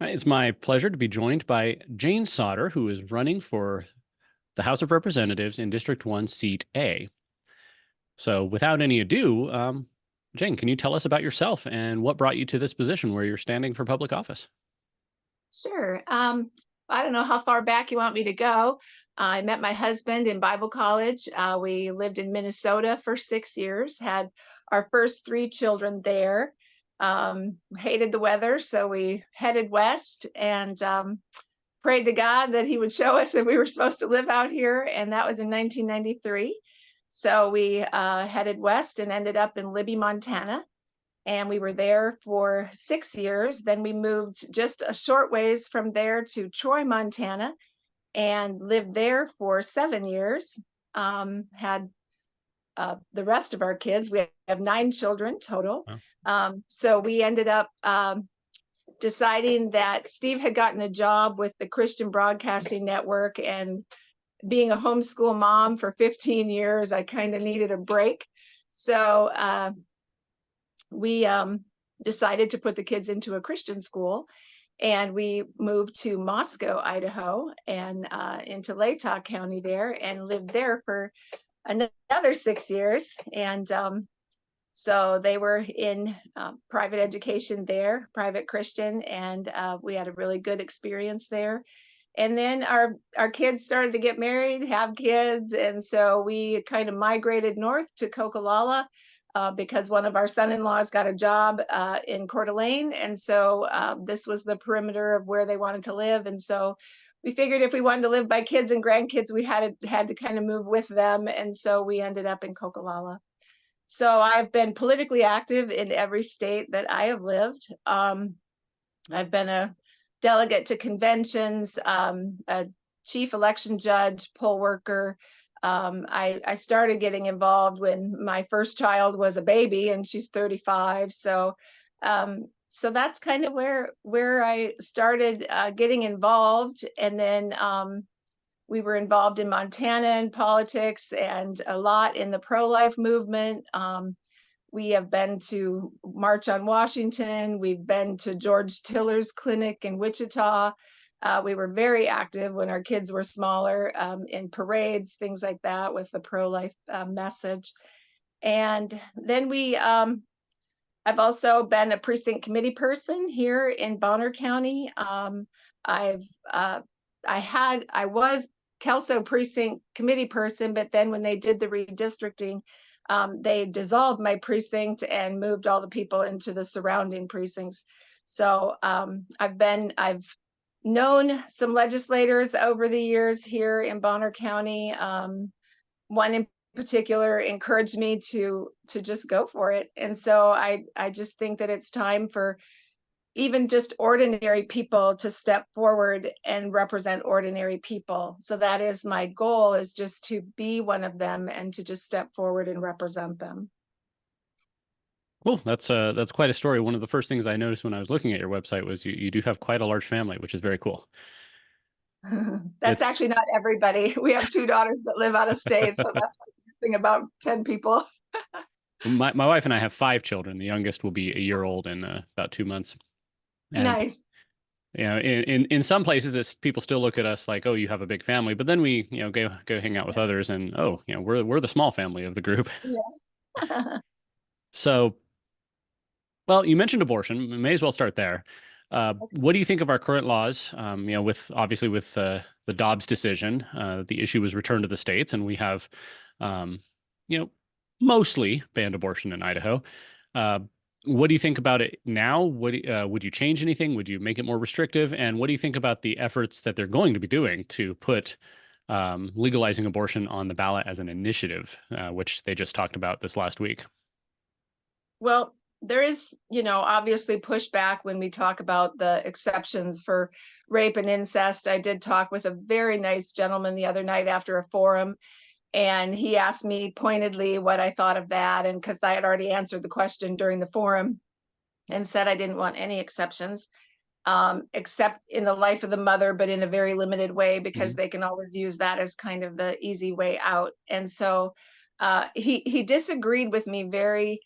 It's my pleasure to be joined by Jane Sauter, who is running for the House of Representatives in District 1, Seat A. So, without any ado, Jane, can you tell us about yourself and what brought you to this position where you're standing for public office? Sure. I don't know how far back you want me to go. I met my husband in Bible college. We lived in Minnesota for 6 years, had our first three children there. Hated the weather, so we headed west and prayed to God that He would show us if we were supposed to live out here. And that was in 1993. So we headed west and ended up in Libby, Montana, and we were there for 6 years. Then we moved just a short ways from there to Troy, Montana, and lived there for 7 years. Had the rest of our kids. We have 9 children total. Well, So we ended up deciding that Steve had gotten a job with the Christian Broadcasting Network, and being a homeschool mom for 15 years, I kind of needed a break. So we decided to put the kids into a Christian school, and we moved to Moscow, Idaho, and into Latah County there, and lived there for another 6 years. And so they were in private education there, private Christian, and we had a really good experience there. And then our kids started to get married, have kids, and so we kind of migrated north to Coquilala, because one of our son-in-laws got a job in Coeur d'Alene, and so this was the perimeter of where they wanted to live. And so we figured if we wanted to live by kids and grandkids, we had to kind of move with them, and so we ended up in Coquilala. So I've been politically active in every state that I have lived. I've been a delegate to conventions, a chief election judge, poll worker. I started getting involved when my first child was a baby, and she's 35. So that's kind of where I started getting involved. And then we were involved in Montana in politics and a lot in the pro-life movement. We have been to March on Washington. We've been to George Tiller's clinic in Wichita. We were very active when our kids were smaller, in parades, things like that, with the pro-life message. And then I've also been a precinct committee person here in Bonner County. I was Kelso precinct committee person, but then when they did the redistricting, they dissolved my precinct and moved all the people into the surrounding precincts. So I've known some legislators over the years here in Bonner County. One in particular encouraged me to just go for it. And so I just think that it's time for even just ordinary people to step forward and represent ordinary people. So that is my goal, is just to be one of them and to just step forward and represent them. cool. That's quite a story. One of the first things I noticed when I was looking at your website was you do have quite a large family, which is very cool. That's It's actually not everybody. We have 2 daughters that live out of state, so that's the thing about 10 people. my wife and I have 5 children. The youngest will be a year old in about 2 months. And Nice. in some places, people still look at us like, oh, you have a big family. But then we go hang out with others, and oh, we're the small family of the group. Yeah. So, well, you mentioned abortion. We may as well start there. What do you think of our current laws? With obviously with the Dobbs decision, the issue was returned to the states, and we have, um, you know, mostly banned abortion in Idaho. Uh, what do you think about it now? Would you change anything? Would you make it more restrictive? And what do you think about the efforts that they're going to be doing to put legalizing abortion on the ballot as an initiative, which they just talked about this last week? Well, there is, obviously pushback when we talk about the exceptions for rape and incest. I did talk with a very nice gentleman the other night after a forum, and he asked me pointedly what I thought of that. And because I had already answered the question during the forum and said I didn't want any exceptions, except in the life of the mother, but in a very limited way, because Mhm. they can always use that as kind of the easy way out. And so he disagreed with me very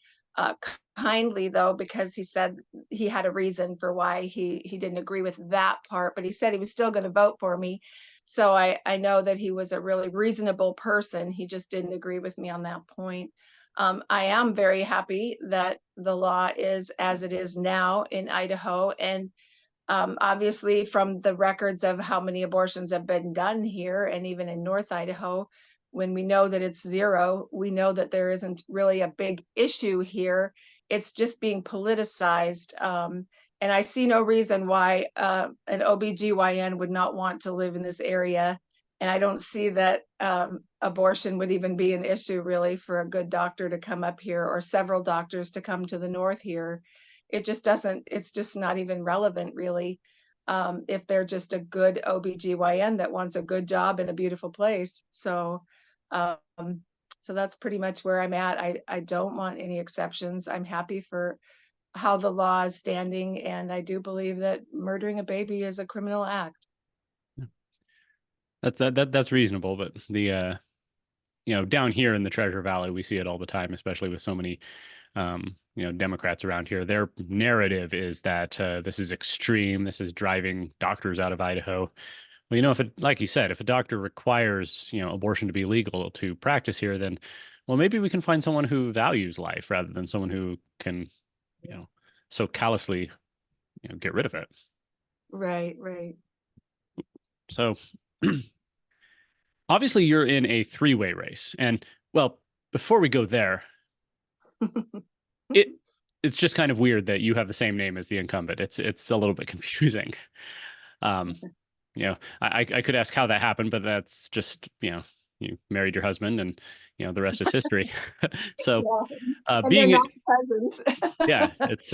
kindly, though, because he said he had a reason for why he didn't agree with that part, but he said he was still going to vote for me. So I know that he was a really reasonable person. He just didn't agree with me on that point. I am very happy that the law is as it is now in Idaho. And obviously, from the records of how many abortions have been done here and even in North Idaho, when we know that it's zero, we know that there isn't really a big issue here. It's just being politicized. And I see no reason why an OBGYN would not want to live in this area. And I don't see that abortion would even be an issue really for a good doctor to come up here or several doctors to come to the north here. It just doesn't, it's just not even relevant really. If they're just a good OBGYN that wants a good job in a beautiful place. So that's pretty much where I'm at. I don't want any exceptions. I'm happy for how the law is standing, and I do believe that murdering a baby is a criminal act. That's reasonable, but the down here in the Treasure Valley, we see it all the time, especially with so many Democrats around here. Their narrative is that this is extreme. This is driving doctors out of Idaho. Well, if it, like you said, if a doctor requires, abortion to be legal to practice here, then, well, maybe we can find someone who values life rather than someone who can, so callously, get rid of it. Right, right. So obviously you're in a three-way race. And well, before we go there, it's just kind of weird that you have the same name as the incumbent. It's a little bit confusing. I could ask how that happened, but that's just, you married your husband and, the rest is history. So, yeah. And being they're it, not cousins. yeah, it's,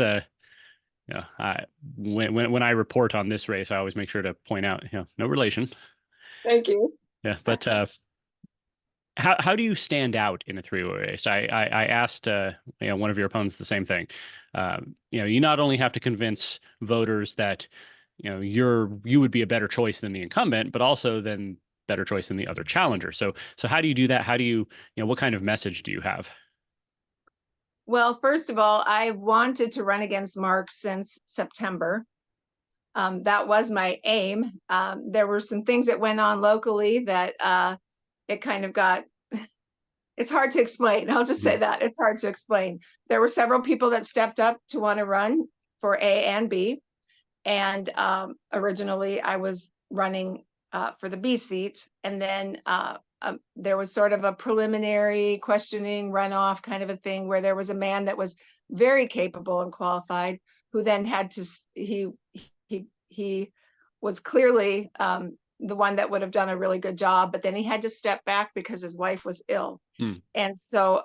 when I report on this race, I always make sure to point out, no relation. Thank you. Yeah. But, how do you stand out in a three-way race? I asked one of your opponents the same thing. You not only have to convince voters that you would be a better choice than the incumbent, but also then better choice than the other challenger. So how do you do that? How do you what kind of message do you have? Well, first of all, I wanted to run against Mark since September. That was my aim. There were some things that went on locally that it kind of got, it's hard to explain. I'll just say that it's hard to explain. There were several people that stepped up to want to run for A and B. And originally I was running for the B seat. And then there was sort of a preliminary questioning runoff kind of a thing where there was a man that was very capable and qualified who then had to, he was clearly the one that would have done a really good job, but then he had to step back because his wife was ill. And so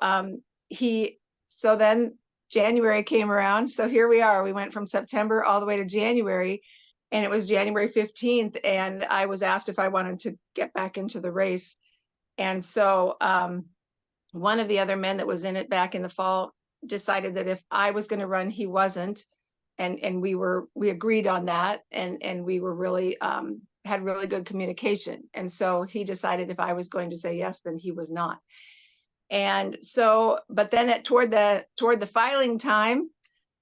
so then January came around. So here we are. We went from September all the way to January, and it was January 15th. And I was asked if I wanted to get back into the race. And so one of the other men that was in it back in the fall decided that if I was going to run, he wasn't. And we agreed on that. And we were really, had really good communication. And so he decided if I was going to say yes, then he was not. And so, but then toward the filing time,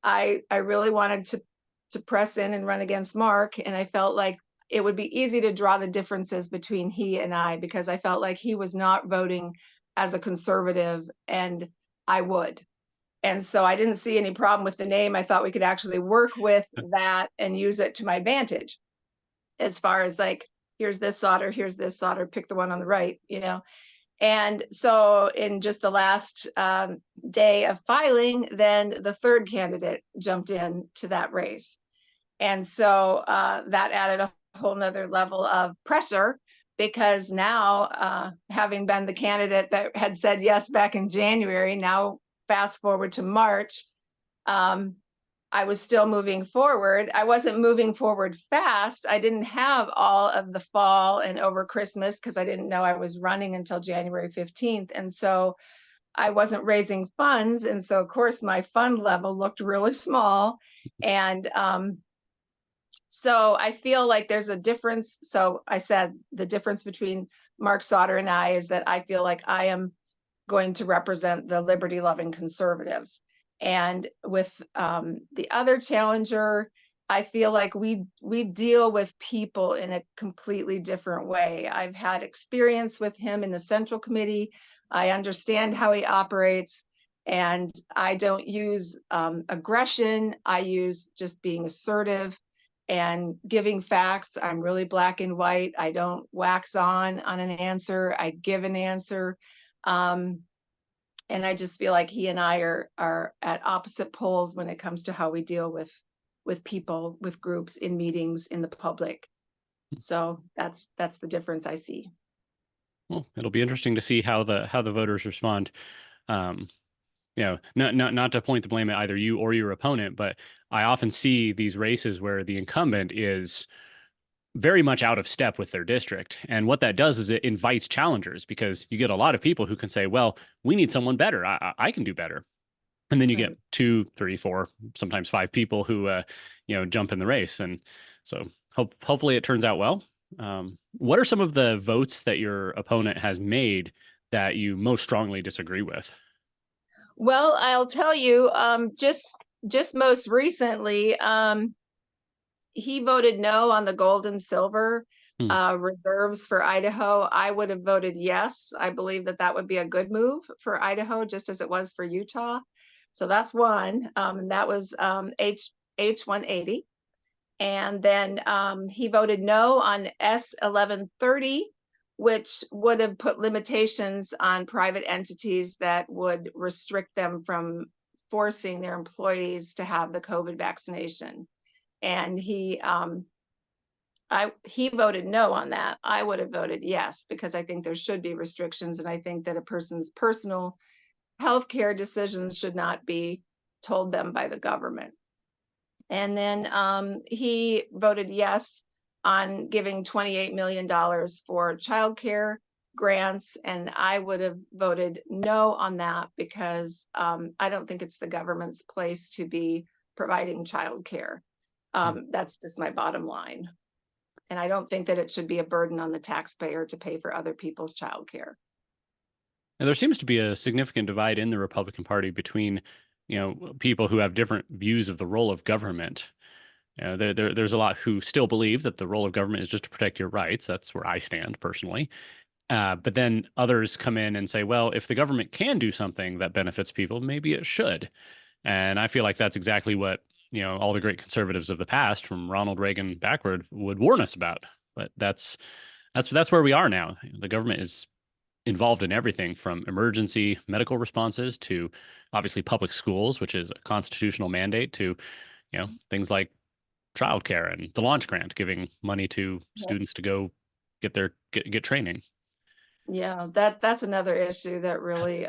I really wanted to press in and run against Mark. And I felt like it would be easy to draw the differences between he and I, because I felt like he was not voting as a conservative and I would. And so I didn't see any problem with the name. I thought we could actually work with that and use it to my advantage. As far as like, here's this Sauter, pick the one on the right, And so in just the last day of filing, then the third candidate jumped in to that race. And so that added a whole nother level of pressure, because now having been the candidate that had said yes back in January, now fast forward to March, I was still moving forward. I wasn't moving forward fast. I didn't have all of the fall and over Christmas because I didn't know I was running until January 15th. And so I wasn't raising funds. And so, of course, my fund level looked really small. And so I feel like there's a difference. So I said the difference between Mark Sauter and I is that I feel like I am going to represent the liberty-loving conservatives. And with the other challenger, I feel like we deal with people in a completely different way. I've had experience with him in the Central Committee. I understand how he operates, and I don't use aggression. I use just being assertive and giving facts. I'm really black and white. I don't wax on an answer. I give an answer. And I just feel like he and I are at opposite poles when it comes to how we deal with people, with groups, in meetings, in the public. So that's the difference I see. Well, it'll be interesting to see how the voters respond. Um, not to point the blame at either you or your opponent, but I often see these races where the incumbent is very much out of step with their district. And what that does is it invites challengers, because you get a lot of people who can say, well, we need someone better. I can do better. And then you get Right. 2, 3, 4, sometimes 5 people who, jump in the race. And so hopefully it turns out well. What are some of the votes that your opponent has made that you most strongly disagree with? Well, I'll tell you, just most recently, he voted no on the gold and silver Hmm. reserves for Idaho. I would have voted yes. I believe that that would be a good move for Idaho, just as it was for Utah. So that's one. And that was H 180. And then he voted no on S 1130, which would have put limitations on private entities that would restrict them from forcing their employees to have the COVID vaccination. And he voted no on that. I would have voted yes, because I think there should be restrictions, and I think that a person's personal healthcare decisions should not be told them by the government. And then he voted yes on giving $28 million for childcare grants, and I would have voted no on that, because I don't think it's the government's place to be providing childcare. That's just my bottom line. And I don't think that it should be a burden on the taxpayer to pay for other people's childcare. And there seems to be a significant divide in the Republican Party between, people who have different views of the role of government. There's a lot who still believe that the role of government is just to protect your rights. That's where I stand personally. But then others come in and say, well, if the government can do something that benefits people, maybe it should. And I feel like that's exactly what, all the great conservatives of the past, from Ronald Reagan backward, would warn us about. But that's where we are now. The government is involved in everything from emergency medical responses to obviously public schools, which is a constitutional mandate, to, things like childcare and the launch grant, giving money to students to go get training. Yeah, that's another issue that really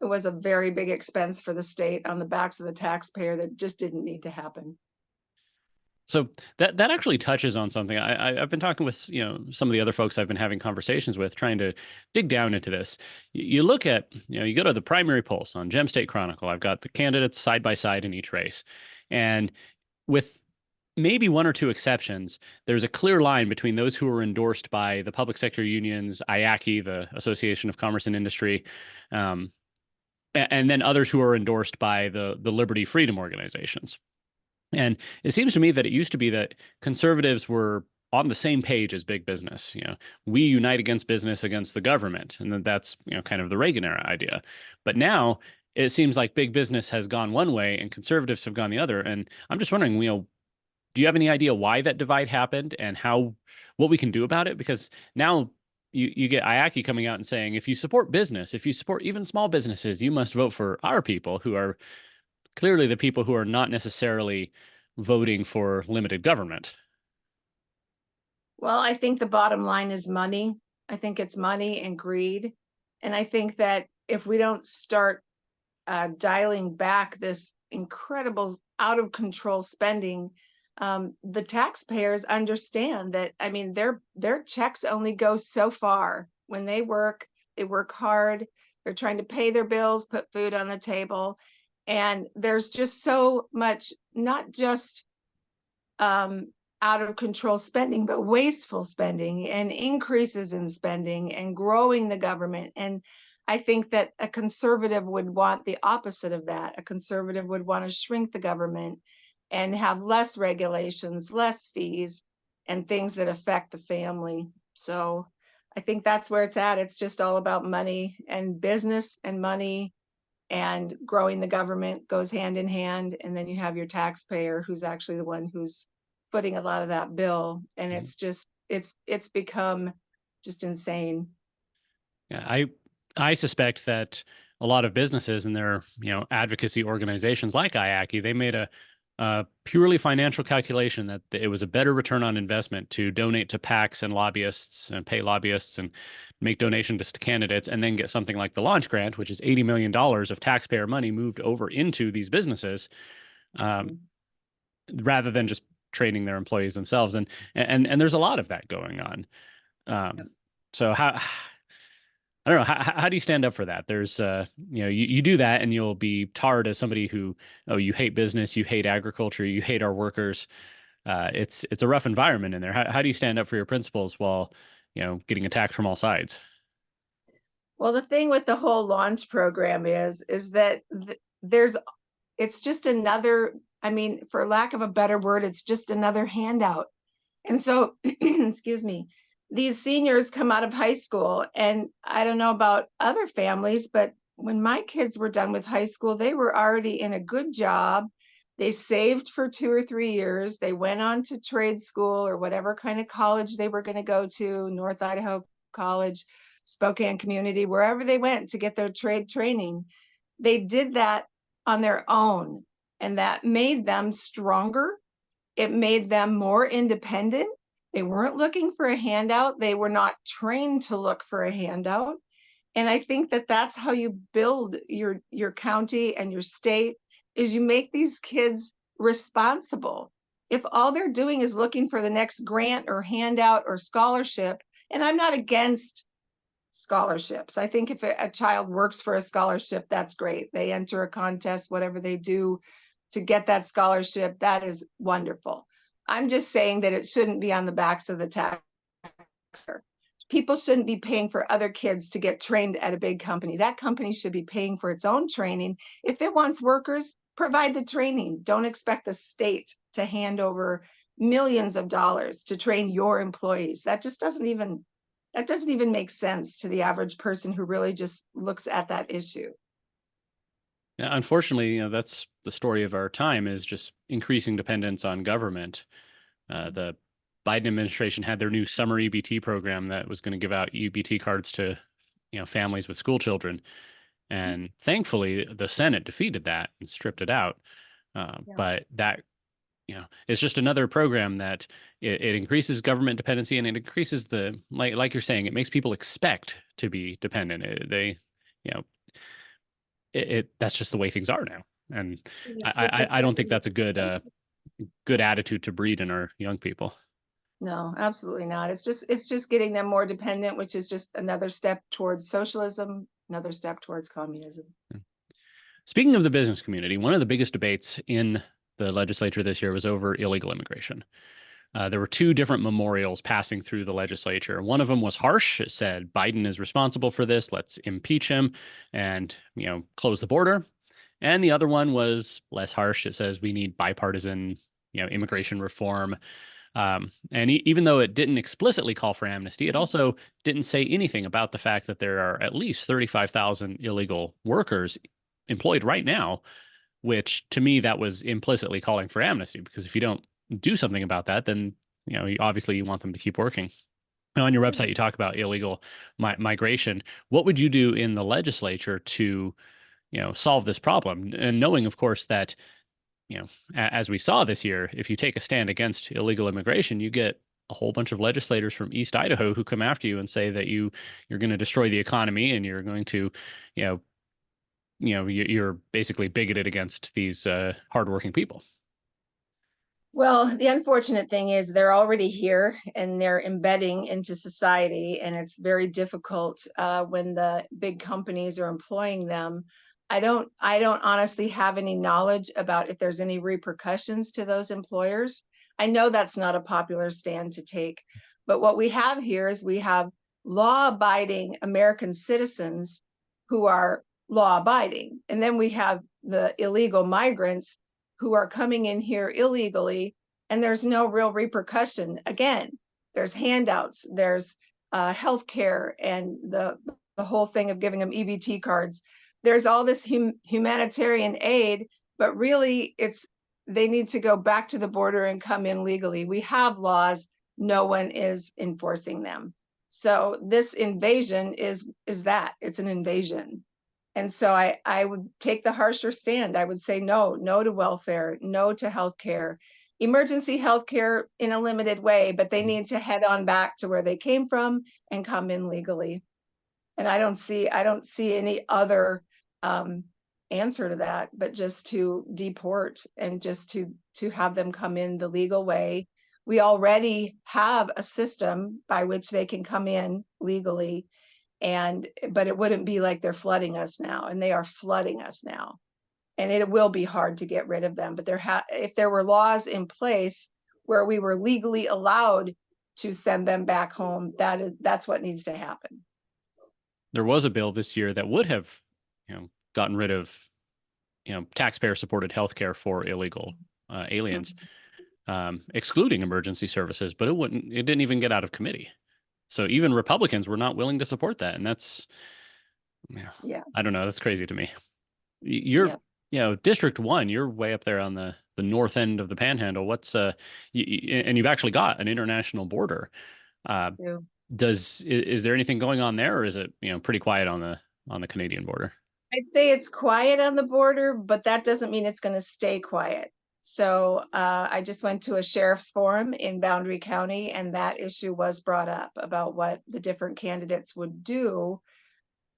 it was a very big expense for the state on the backs of the taxpayer that just didn't need to happen. So that actually touches on something. I've been talking with some of the other folks I've been having conversations with, trying to dig down into this. You look at, you go to the primary polls on Gem State Chronicle. I've got the candidates side by side in each race, and with maybe 1 or 2 exceptions, there's a clear line between those who are endorsed by the public sector unions, IACI, the Association of Commerce and Industry, and then others who are endorsed by the liberty freedom organizations. And it seems to me that it used to be that conservatives were on the same page as big business. We unite against business, against the government, and that's kind of the Reagan era idea. But now it seems like big business has gone one way and conservatives have gone the other. And I'm just wondering, do you have any idea why that divide happened and what we can do about it? Because now you get IACI coming out and saying, if you support business, if you support even small businesses, you must vote for our people, who are clearly the people who are not necessarily voting for limited government. Well, I think the bottom line is money. I think it's money and greed. And I think that if we don't start dialing back this incredible out of control spending, the taxpayers understand that. I mean, their checks only go so far. When they work hard. They're trying to pay their bills, put food on the table. And there's just so much, not just out of control spending, but wasteful spending and increases in spending and growing the government. And I think that a conservative would want the opposite of that. A conservative would want to shrink the government and have less regulations, less fees, and things that affect the family. So I think that's where it's at. It's just all about money, and business and money and growing the government goes hand in hand. And then you have your taxpayer, who's actually the one who's footing a lot of that bill. And Yeah. it's just, it's become just insane. Yeah, I suspect that a lot of businesses and their advocacy organizations like IACI, they made a purely financial calculation that it was a better return on investment to donate to PACs and lobbyists and pay lobbyists and make donations to candidates and then get something like the launch grant, which is $80 million of taxpayer money moved over into these businesses, um, rather than just training their employees themselves. And there's a lot of that going on. So how I don't know. How do you stand up for that? There's, you do that and you'll be tarred as somebody who, oh, you hate business, you hate agriculture, you hate our workers. It's a rough environment in there. How do you stand up for your principles while, getting attacked from all sides? Well, the thing with the whole launch program is that there's, it's just another, I mean, for lack of a better word, it's just another handout. And so, excuse me, these seniors come out of high school, and I don't know about other families, but when my kids were done with high school, they were already in a good job. They saved for 2 or 3 years. They went on to trade school or whatever kind of college they were going to go to, North Idaho College, Spokane Community, wherever they went to get their trade training. They did that on their own, and that made them stronger. It made them more independent. They weren't looking for a handout. They were not trained to look for a handout. And I think that that's how you build your county and your state, is you make these kids responsible. If all they're doing is looking for the next grant or handout or scholarship, and I'm not against scholarships. I think if a child works for a scholarship, that's great. They enter a contest, whatever they do to get that scholarship, that is wonderful. I'm just saying that it shouldn't be on the backs of the taxpayer. People shouldn't be paying for other kids to get trained at a big company. That company should be paying for its own training. If it wants workers, provide the training. Don't expect the state to hand over millions of dollars to train your employees. That doesn't even make sense to the average person who really just looks at that issue. Yeah, unfortunately, that's the story of our time, is just increasing dependence on government. The Biden administration had their new summer EBT program that was going to give out EBT cards to, families with school children. And thankfully, the Senate defeated that and stripped it out. But that, it's just another program that it increases government dependency, and it increases the, like you're saying, it makes people expect to be dependent. You know, that's just the way things are now. And I don't think that's a good attitude to breed in our young people. No, absolutely not. It's just getting them more dependent, which is just another step towards socialism, another step towards communism. Speaking of the business community, one of the biggest debates in the legislature this year was over illegal immigration. There were two different memorials passing through the legislature. One of them was harsh. It said Biden is responsible for this. Let's impeach him and, close the border. And the other one was less harsh. It says we need bipartisan, immigration reform. And even though it didn't explicitly call for amnesty, it also didn't say anything about the fact that there are at least 35,000 illegal workers employed right now, which to me, that was implicitly calling for amnesty, because if you don't do something about that, then, obviously you want them to keep working. Now, on your website, you talk about illegal migration. What would you do in the legislature to, solve this problem? And knowing, of course, that, as we saw this year, if you take a stand against illegal immigration, you get a whole bunch of legislators from East Idaho who come after you and say that you're going to destroy the economy, and you're going to, you're basically bigoted against these hardworking people. Well, the unfortunate thing is they're already here and they're embedding into society, and it's very difficult when the big companies are employing them. I don't honestly have any knowledge about if there's any repercussions to those employers. I know that's not a popular stand to take, but what we have here is we have law-abiding American citizens who are law abiding. And then we have the illegal migrants who are coming in here illegally, and there's no real repercussion. Again, there's handouts, there's health care, and the whole thing of giving them EBT cards. There's all this humanitarian aid, but really they need to go back to the border and come in legally. We have laws, no one is enforcing them. So this invasion is that, it's an invasion. And so I would take the harsher stand. I would say no to welfare, no to healthcare, emergency healthcare in a limited way, but they need to head on back to where they came from and come in legally. And I don't see any other answer to that, but just to deport and just to have them come in the legal way. We already have a system by which they can come in legally, but it wouldn't be like they're flooding us now, and they are flooding us now. And it will be hard to get rid of them, but if there were laws in place where we were legally allowed to send them back home, that's what needs to happen. There was a bill this year that would have, gotten rid of, taxpayer supported healthcare for illegal aliens, excluding emergency services, but it didn't even get out of committee. So even Republicans were not willing to support that. And that's, I don't know, that's crazy to me. You're, District 1, you're way up there on the north end of the Panhandle. What's and you've actually got an international border. Is there anything going on there, or is it, pretty quiet on the Canadian border? I'd say it's quiet on the border, but that doesn't mean it's going to stay quiet. So I just went to a sheriff's forum in Boundary County, and that issue was brought up about what the different candidates would do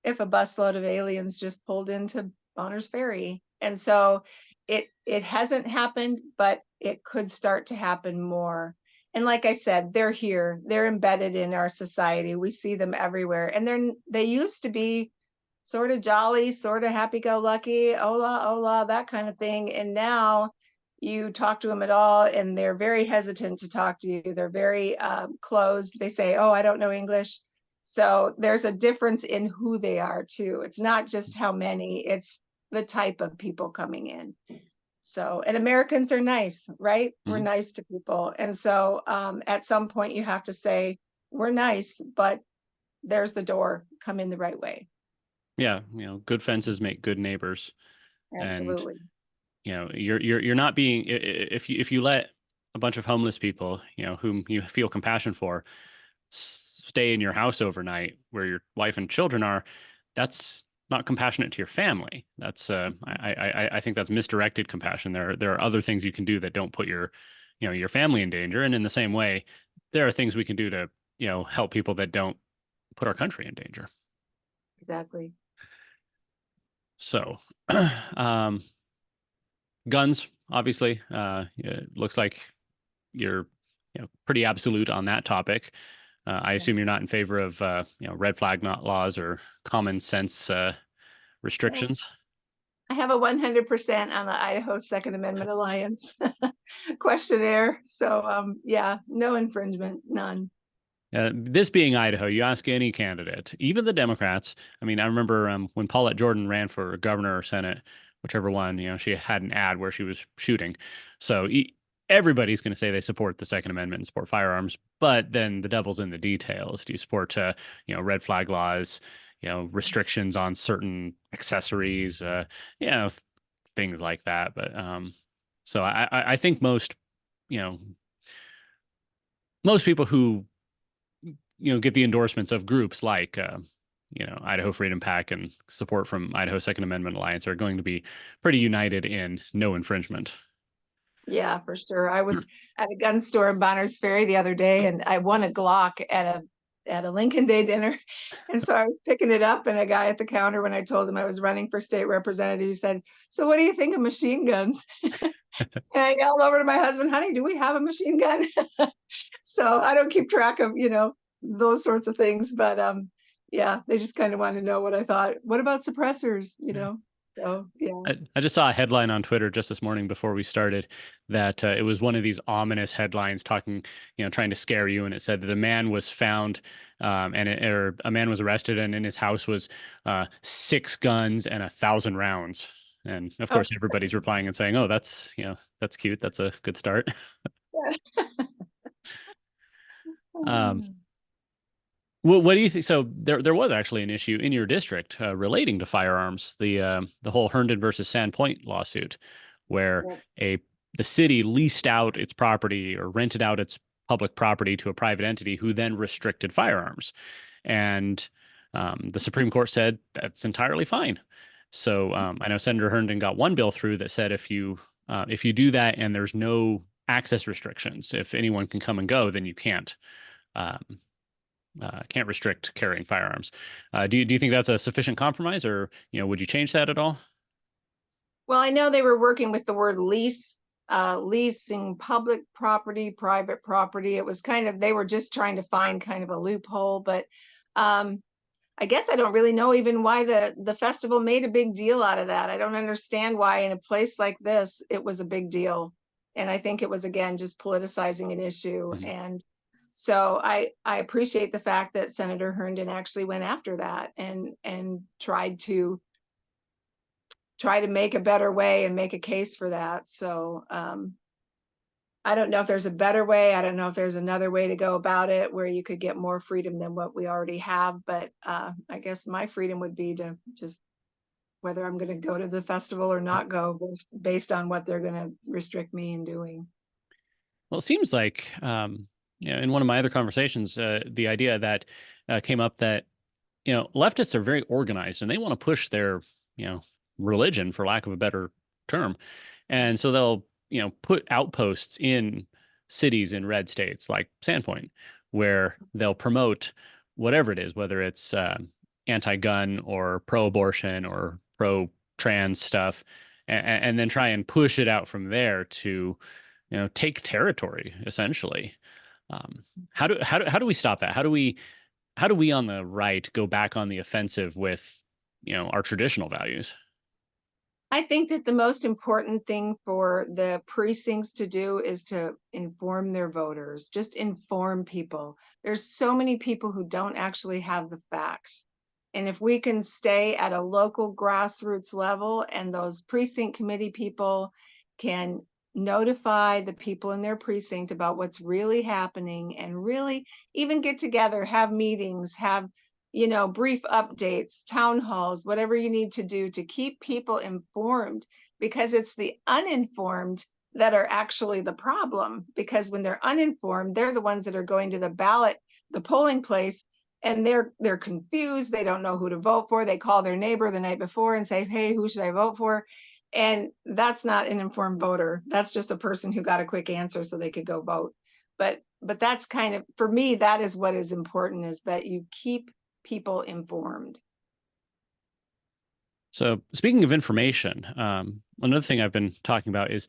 if a busload of aliens just pulled into Bonner's Ferry. And so it hasn't happened, but it could start to happen more. And like I said, they're here, they're embedded in our society. We see them everywhere. And they used to be sort of jolly, sort of happy-go-lucky, hola, hola, that kind of thing. And now you talk to them at all, and they're very hesitant to talk to you. They're very closed. They say, oh, I don't know English. So there's a difference in who they are too. It's not just how many, it's the type of people coming in. So, and Americans are nice, right? We're nice to people. And so at some point you have to say, we're nice, but there's the door, come in the right way. Yeah. Good fences make good neighbors. Absolutely. And, you're not being, if you let a bunch of homeless people, whom you feel compassion for, stay in your house overnight where your wife and children are, that's not compassionate to your family. That's I think that's misdirected compassion. There are other things you can do that don't put your family in danger. And in the same way, there are things we can do to help people that don't put our country in danger. Exactly. So, guns, obviously, it looks like you're pretty absolute on that topic. I assume you're not in favor of red flag laws or common sense restrictions. I have a 100% on the Idaho Second Amendment Alliance questionnaire. So no infringement, none. This being Idaho, you ask any candidate, even the Democrats. I mean, I remember when Paulette Jordan ran for governor or Senate, whichever one, she had an ad where she was shooting. So everybody's going to say they support the Second Amendment and support firearms, but then the devil's in the details. Do you support, red flag laws, restrictions on certain accessories, things like that. But so I think most people who get the endorsements of groups like Idaho Freedom Pack and support from Idaho Second Amendment Alliance are going to be pretty united in no infringement. Yeah, for sure. I was at a gun store in Bonners Ferry the other day, and I won a Glock at a Lincoln Day dinner. And so I was picking it up, and a guy at the counter, when I told him I was running for state representative, he said, "So what do you think of machine guns?" And I yelled over to my husband, "Honey, do we have a machine gun?" So I don't keep track of, those sorts of things. But they just kind of wanted to know what I thought. What about suppressors, So yeah. I just saw a headline on Twitter just this morning before we started that it was one of these ominous headlines talking, trying to scare you. And it said that a man was found or a man was arrested, and in his house was 6 guns and 1,000 rounds. And of Oh, course, everybody's replying and saying, "Oh, that's cute. That's a good start." Um, what do you think? So there was actually an issue in your district relating to firearms, the whole Herndon versus Sandpoint lawsuit, where yeah. a the city leased out its property or rented out its public property to a private entity who then restricted firearms, and the Supreme Court said that's entirely fine. So I know Senator Herndon got one bill through that said if you do that and there's no access restrictions, if anyone can come and go, then you um, can't restrict carrying firearms. Do you think that's a sufficient compromise, or would you change that at all? Well, I know they were working with the word lease, leasing public property, private property. It was kind of, they were just trying to find kind of a loophole, but um, I guess I don't really know even why the festival made a big deal out of that. I don't understand why in a place like this it was a big deal. And I think it was again just politicizing an issue. Mhm. And so I appreciate the fact that Senator Herndon actually went after that and try to make a better way and make a case for that. So I don't know if there's a better way. I don't know if there's another way to go about it where you could get more freedom than what we already have. But I guess my freedom would be to just whether I'm going to go to the festival or not go based on what they're going to restrict me in doing. Well, it seems like in one of my other conversations, the idea that came up that leftists are very organized and they want to push their you know religion, for lack of a better term, and so they'll put outposts in cities in red states like Sandpoint, where they'll promote whatever it is, whether it's anti-gun or pro-abortion or pro-trans stuff, and then try and push it out from there to take territory essentially. How do we stop that? How do we on the right go back on the offensive with our traditional values? I think that the most important thing for the precincts to do is to inform their voters, just inform people. There's so many people who don't actually have the facts. And if we can stay at a local grassroots level and those precinct committee people can notify the people in their precinct about what's really happening and really even get together, have meetings, have brief updates, town halls, whatever you need to do to keep people informed, because it's the uninformed that are actually the problem. Because when they're uninformed, they're the ones that are going to the polling place, and they're confused. They don't know who to vote for. They call their neighbor the night before and say, "Hey, who should I vote for?" And that's not an informed voter. That's just a person who got a quick answer so they could go vote. But that's kind of, for me, that is what is important, is that you keep people informed. So speaking of information, another thing I've been talking about is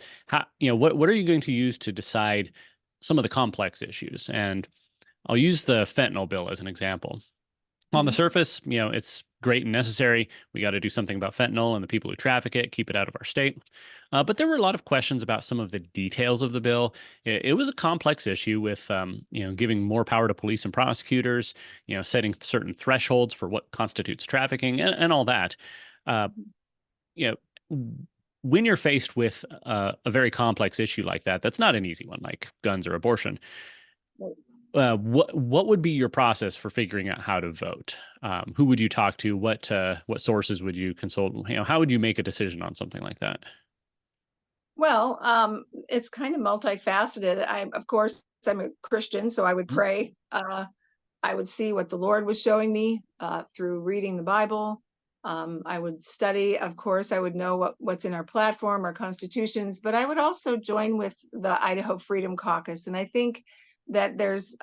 what are you going to use to decide some of the complex issues? And I'll use the fentanyl bill as an example. On the Mhm. surface, it's great and necessary. We got to do something about fentanyl and the people who traffic it, keep it out of our state. But there were a lot of questions about some of the details of the bill. It was a complex issue with, giving more power to police and prosecutors, setting certain thresholds for what constitutes trafficking and all that. Uh, you know, when you're faced with a very complex issue like that, that's not an easy one, like guns or abortion. What would be your process for figuring out how to vote? Who would you talk to? What sources would you consult? How would you make a decision on something like that? Well, it's kind of multifaceted. Of course, I'm a Christian, so I would Mhm. pray. I would see what the Lord was showing me through reading the Bible. I would study. Of course, I would know what's in our platform, our constitutions, but I would also join with the Idaho Freedom Caucus. And I think that there's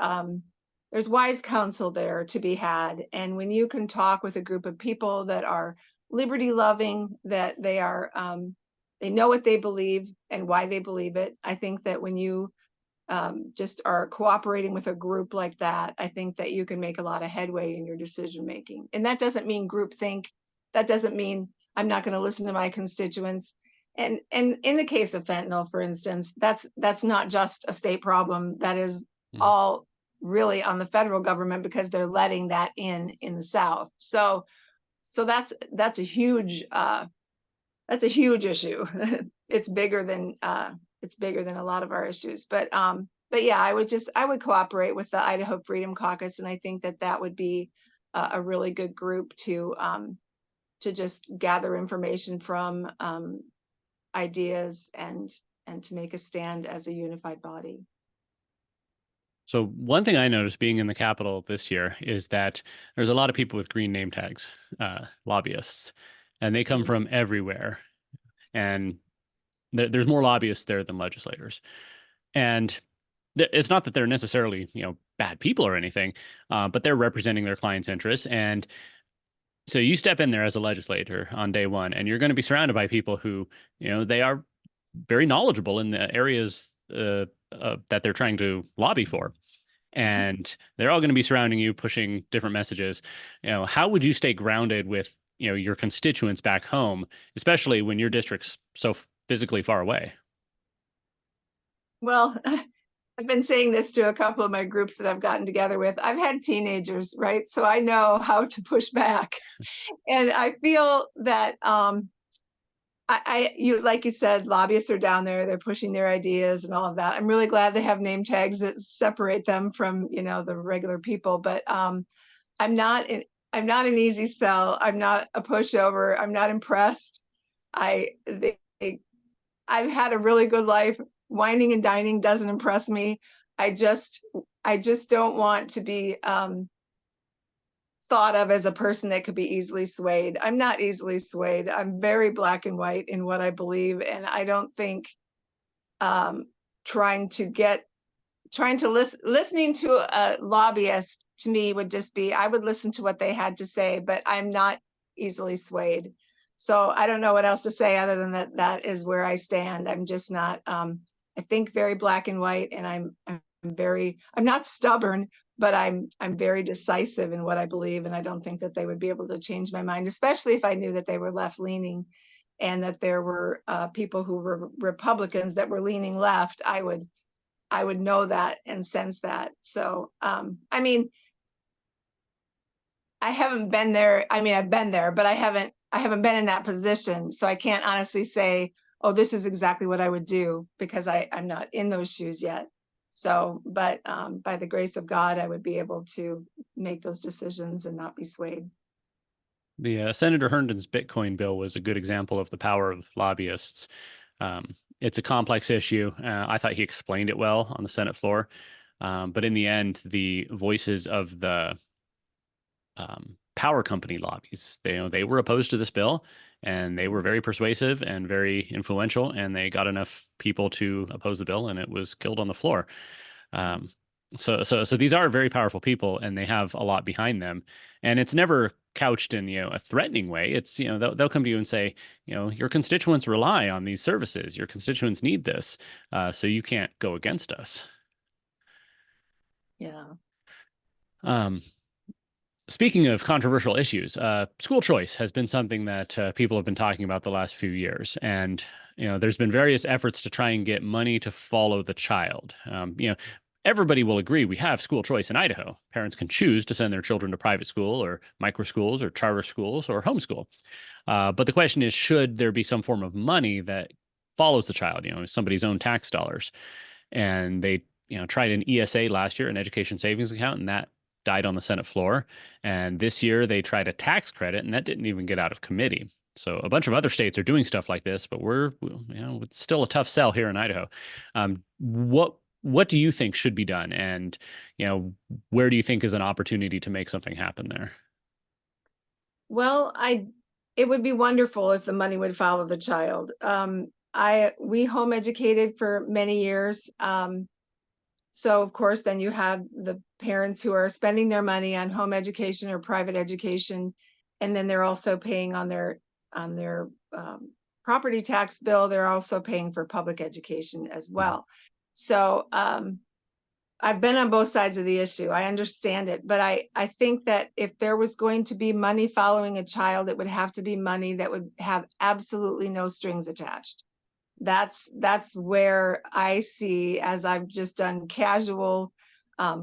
wise counsel there to be had. And when you can talk with a group of people that are liberty loving, that they know what they believe and why they believe it. I think that when you just are cooperating with a group like that, I think that you can make a lot of headway in your decision making. And that doesn't mean groupthink. That doesn't mean I'm not going to listen to my constituents. And in the case of fentanyl, for instance, that's not just a state problem. That is all really on the federal government, because they're letting that in the South. So that's a huge issue. It's bigger than a lot of our issues. But yeah, I would cooperate with the Idaho Freedom Caucus, and I think that would be a really good group to just gather information from, ideas, and to make a stand as a unified body. So one thing I noticed being in the Capitol this year is that there's a lot of people with green name tags, lobbyists, and they come from everywhere. And there's more lobbyists there than legislators. And it's not that they're necessarily, bad people or anything, but they're representing their clients' interests. And so you step in there as a legislator on day one, and you're going to be surrounded by people who, they are very knowledgeable in the areas that they're trying to lobby for. And they're all going to be surrounding you, pushing different messages. How would you stay grounded with, your constituents back home, especially when your district's so physically far away? Well, I've been saying this to a couple of my groups that I've gotten together with. I've had teenagers, right? So I know how to push back. And I feel that you like you said, lobbyists are down there, they're pushing their ideas and all of that. I'm really glad they have name tags that separate them from, the regular people. But I'm not an easy sell. I'm not a pushover. I'm not impressed. I've had a really good life. Whining and dining doesn't impress me. I just don't want to be thought of as a person that could be easily swayed. I'm not easily swayed. I'm very black and white in what I believe, and I don't think listening to a lobbyist to me would just be, I would listen to what they had to say, but I'm not easily swayed. So I don't know what else to say other than that is where I stand. I'm just not, I think very black and white, and I'm not stubborn, but I'm very decisive in what I believe, and I don't think that they would be able to change my mind, especially if I knew that they were left leaning and that there were people who were Republicans that were leaning left. I would know that and sense that. So I mean, I haven't been there. I mean, I've been there, but I haven't been in that position. So I can't honestly say, oh, this is exactly what I would do, because I'm not in those shoes yet. So, but by the grace of God, I would be able to make those decisions and not be swayed. The Senator Herndon's Bitcoin bill was a good example of the power of lobbyists. It's a complex issue. I thought he explained it well on the Senate floor. But in the end, the voices of the power company lobbies, they were opposed to this bill, and they were very persuasive and very influential, and they got enough people to oppose the bill, and it was killed on the floor. So these are very powerful people, and they have a lot behind them, and it's never couched in a threatening way. It's they'll come to you and say, your constituents rely on these services, your constituents need this, so you can't go against us. Yeah. Speaking of controversial issues, school choice has been something that people have been talking about the last few years. And, there's been various efforts to try and get money to follow the child. Everybody will agree we have school choice in Idaho. Parents can choose to send their children to private school or micro schools or charter schools or homeschool. But the question is, should there be some form of money that follows the child, somebody's own tax dollars? And they, tried an ESA last year, an education savings account, and that died on the Senate floor. And this year they tried a tax credit, and that didn't even get out of committee. So a bunch of other states are doing stuff like this, but it's still a tough sell here in Idaho. What do you think should be done? And, where do you think is an opportunity to make something happen there? Well, it would be wonderful if the money would follow the child. We home educated for many years. So of course, then you have the parents who are spending their money on home education or private education, and then they're also paying on their property tax bill. They're also paying for public education as well. So I've been on both sides of the issue. I understand it, but I think that if there was going to be money following a child, it would have to be money that would have absolutely no strings attached. That's where I see, as I've just done casual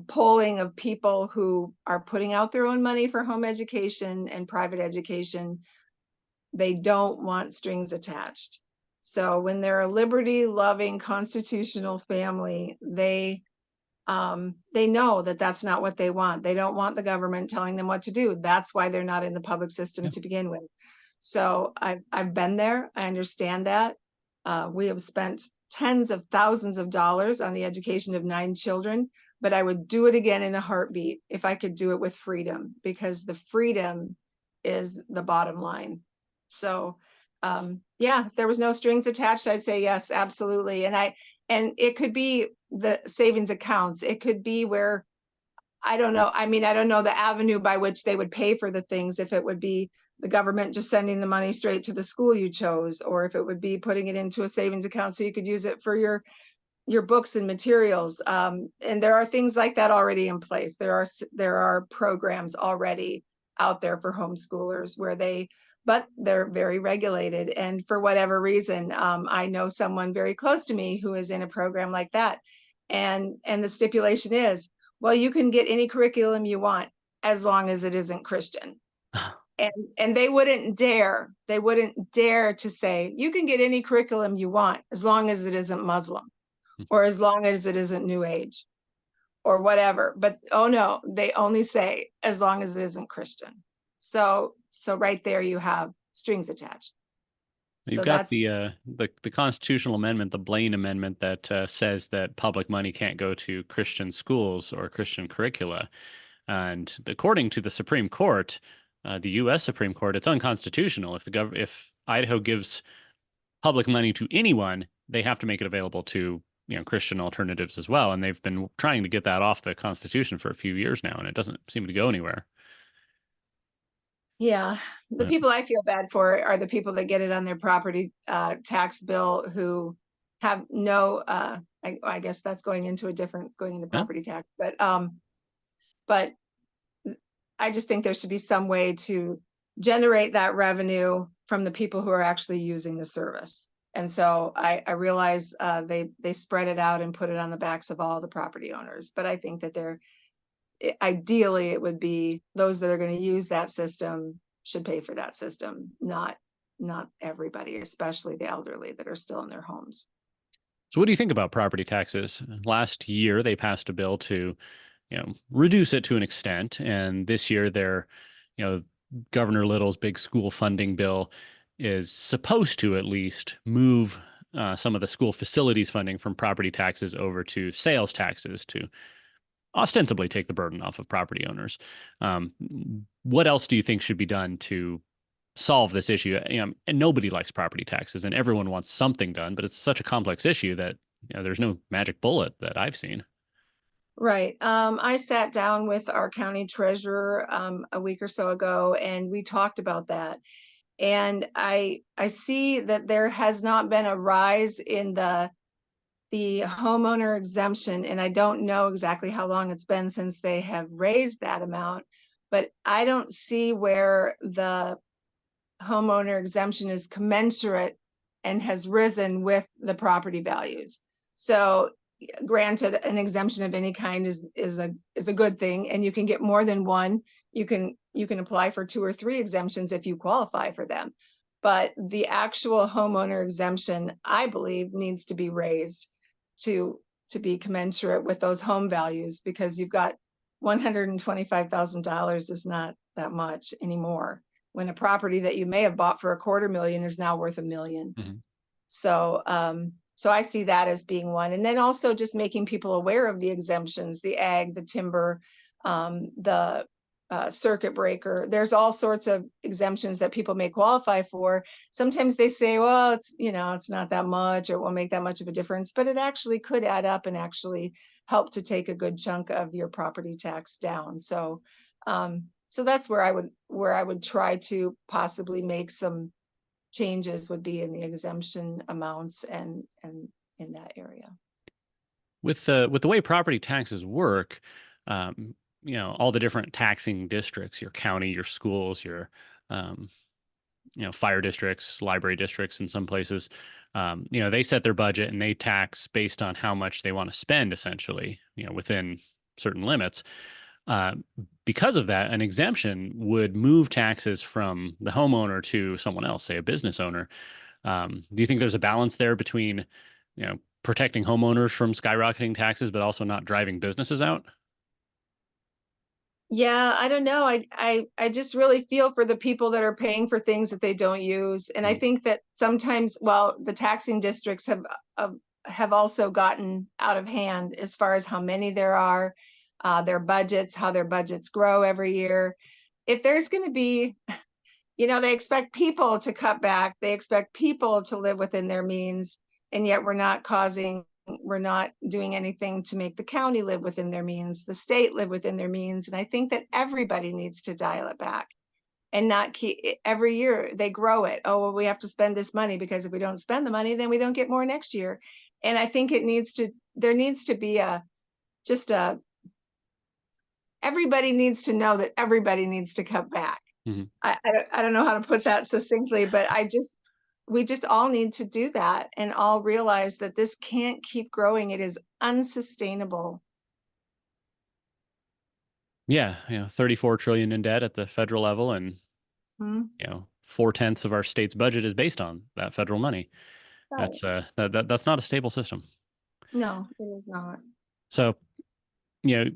polling of people who are putting out their own money for home education and private education, they don't want strings attached. So when they're a liberty-loving constitutional family, they know that that's not what they want. They don't want the government telling them what to do. That's why they're not in the public system Yeah. to begin with. So I've been there. I understand that. We have spent tens of thousands of dollars on the education of 9 children, but I would do it again in a heartbeat if I could do it with freedom, because the freedom is the bottom line. So yeah, if there was no strings attached, I'd say yes, absolutely. And it could be the savings accounts. It could be where, I don't know. I mean, I don't know the avenue by which they would pay for the things, if it would be the government just sending the money straight to the school you chose, or if it would be putting it into a savings account so you could use it for your books and materials. And there are things like that already in place. There are programs already out there for homeschoolers but they're very regulated. And for whatever reason, I know someone very close to me who is in a program like that. And the stipulation is, well, you can get any curriculum you want as long as it isn't Christian. And they wouldn't dare to say, you can get any curriculum you want as long as it isn't Muslim, or as long as it isn't New Age, or whatever. But oh no, they only say as long as it isn't Christian. So right there you have strings attached. You've So got that's the constitutional amendment, the Blain Amendment, that says that public money can't go to Christian schools or Christian curricula. And according to the Supreme Court, the U.S. Supreme Court, it's unconstitutional. If Idaho gives public money to anyone, they have to make it available to Christian alternatives as well. And they've been trying to get that off the Constitution for a few years now, and it doesn't seem to go anywhere. Yeah, the Uh, people I feel bad for are the people that get it on their property tax bill, who have no I guess that's going into yeah. property tax, but I just think there should be some way to generate that revenue from the people who are actually using the service. And so I realize they spread it out and put it on the backs of all the property owners, but I think that ideally it would be those that are going to use that system should pay for that system, not everybody, especially the elderly that are still in their homes. So what do you think about property taxes? Last year, they passed a bill to, reduce it to an extent. And this year, Governor Little's big school funding bill is supposed to at least move some of the school facilities funding from property taxes over to sales taxes to ostensibly take the burden off of property owners. What else do you think should be done to solve this issue? And nobody likes property taxes, and everyone wants something done, but it's such a complex issue that there's no magic bullet that I've seen. Right. I sat down with our county treasurer a week or so ago, and we talked about that. And I see that there has not been a rise in the homeowner exemption, and I don't know exactly how long it's been since they have raised that amount, but I don't see where the homeowner exemption is commensurate and has risen with the property values. So granted, an exemption of any kind is a good thing, and you can get more than one. You can apply for 2 or 3 exemptions if you qualify for them. But the actual homeowner exemption, I believe, needs to be raised to be commensurate with those home values, because you've got $125,000 is not that much anymore, when a property that you may have bought for $250,000 is now worth $1 million. Mm-hmm. So I see that as being one. And then also just making people aware of the exemptions, the ag, the timber, the circuit breaker. There's all sorts of exemptions that people may qualify for. Sometimes they say, well, it's not that much, or it won't make that much of a difference, but it actually could add up and actually help to take a good chunk of your property tax down. So that's where I would try to possibly make some changes, would be in the exemption amounts and in that area. with the way property taxes work, all the different taxing districts, your county, your schools, your um, fire districts, library districts in some places, they set their budget and they tax based on how much they want to spend, essentially, within certain limits. Uh, because of that, an exemption would move taxes from the homeowner to someone else, say a business owner. Do you think there's a balance there between, protecting homeowners from skyrocketing taxes, but also not driving businesses out? Yeah, I don't know. I just really feel for the people that are paying for things that they don't use. And I Mm. think that sometimes, well, the taxing districts uh, have also gotten out of hand as far as how many there are, their budgets, how their budgets grow every year. If there's going to be, they expect people to cut back, they expect people to live within their means, and yet we're not doing anything to make the county live within their means, the state live within their means. And I think that everybody needs to dial it back and not keep every year they grow it. Oh, well, we have to spend this money because if we don't spend the money, then we don't get more next year. And I think there needs to be just a, everybody needs to know that everybody needs to cut back. Mhm. I don't know how to put that succinctly, but we just all need to do that and all realize that this can't keep growing. It is unsustainable. Yeah, 34 trillion in debt at the federal level, and Hmm? 4/10 of our state's budget is based on that federal money. Right. That's not a stable system. No, it is not. So, you know,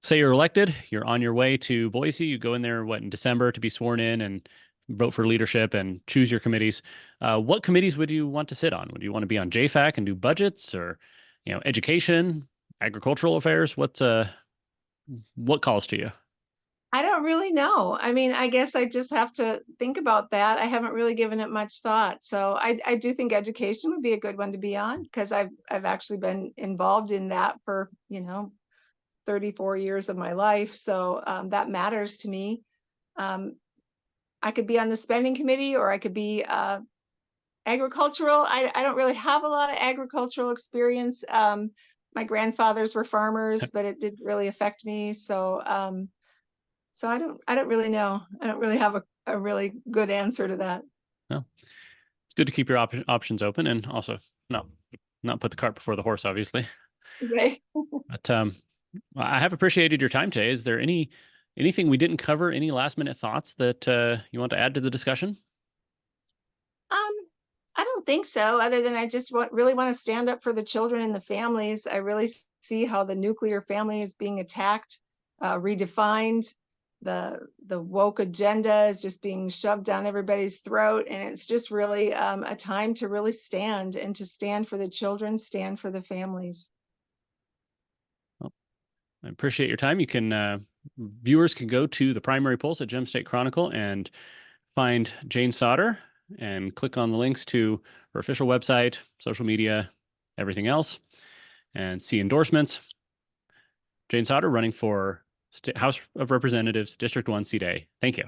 say you're elected, you're on your way to Boise, you go in there, in December to be sworn in and vote for leadership and choose your committees. What committees would you want to sit on? Would you want to be on JFAC and do budgets, or, education, agricultural affairs? What calls to you? I don't really know. I mean, I guess I just have to think about that. I haven't really given it much thought. So I do think education would be a good one to be on because I've actually been involved in that for, 34 years of my life. So that matters to me. Um, I could be on the spending committee or I could be agricultural. I don't really have a lot of agricultural experience. My grandfathers were farmers, but it didn't really affect me. So I don't really know. I don't really have a really good answer to that. Well, it's good to keep your options open, and also not put the cart before the horse, obviously. Okay. But I have appreciated your time today. Is there anything we didn't cover? Any last minute thoughts that you want to add to the discussion? Um, I don't think so, other than I just really want to stand up for the children and the families. I really see how the nuclear family is being attacked, redefined. The woke agenda is just being shoved down everybody's throat, and it's just really a time to really stand and to stand for the children, stand for the families. Well, I appreciate your time. You can viewers can go to the primary polls at Gem State Chronicle and find Jane Sauter and click on the links to her official website, social media, everything else, and see endorsements. Jane Sauter running for House of Representatives, District 1, seat A. Thank you.